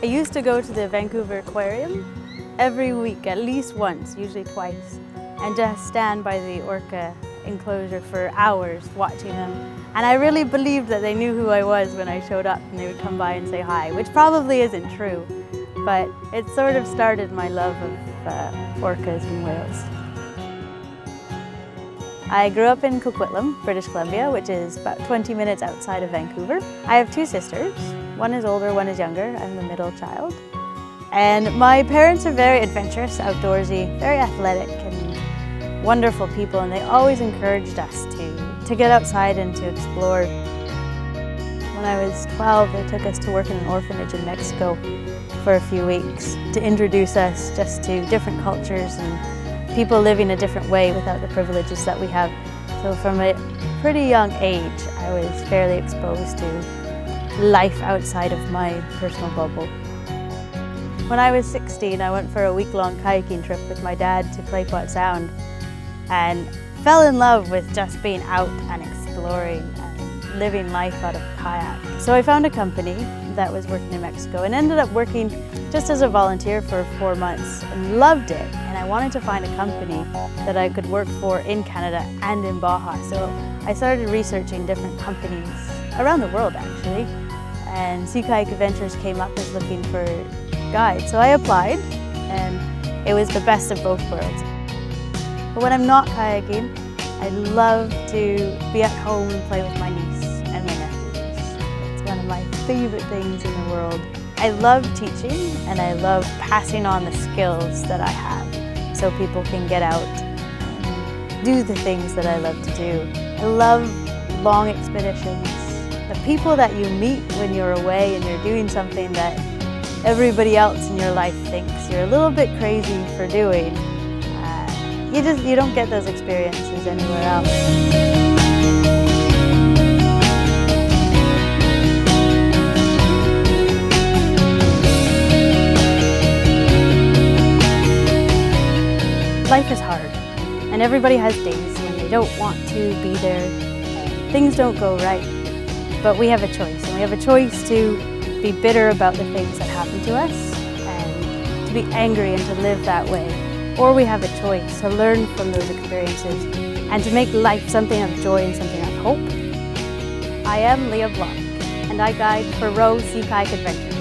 I used to go to the Vancouver Aquarium every week, at least once, usually twice, and just stand by the orca enclosure for hours watching them. And I really believed that they knew who I was when I showed up and they would come by and say hi, which probably isn't true, but it sort of started my love of orcas and whales. I grew up in Coquitlam, British Columbia, which is about 20 minutes outside of Vancouver. I have two sisters. One is older, one is younger. I'm the middle child. And my parents are very adventurous, outdoorsy, very athletic and wonderful people, and they always encouraged us to get outside and to explore. When I was 12, they took us to work in an orphanage in Mexico for a few weeks to introduce us just to different cultures and people living a different way without the privileges that we have. So from a pretty young age, I was fairly exposed to life outside of my personal bubble. When I was 16, I went for a week-long kayaking trip with my dad to Claypot Sound and fell in love with just being out and exploring and living life out of a kayak. So I found a company that was working in Mexico and ended up working just as a volunteer for 4 months and loved it. And I wanted to find a company that I could work for in Canada and in Baja. So I started researching different companies around the world actually. And Sea Kayak Adventures came up as looking for guides. So I applied and it was the best of both worlds. But when I'm not kayaking, I love to be at home and play with my niece and my nephews. It's one of my favorite things in the world. I love teaching and I love passing on the skills that I have so people can get out and do the things that I love to do. I love long expeditions. The people that you meet when you're away and you're doing something that everybody else in your life thinks you're a little bit crazy for doing, you don't get those experiences anywhere else. Life is hard, and everybody has days when they don't want to be there. Things don't go right, but we have a choice, and we have a choice to be bitter about the things that happen to us and to be angry and to live that way. Or we have a choice to learn from those experiences and to make life something of joy and something of hope. I am Leah Blok, and I guide for ROW Sea Kayak Adventures.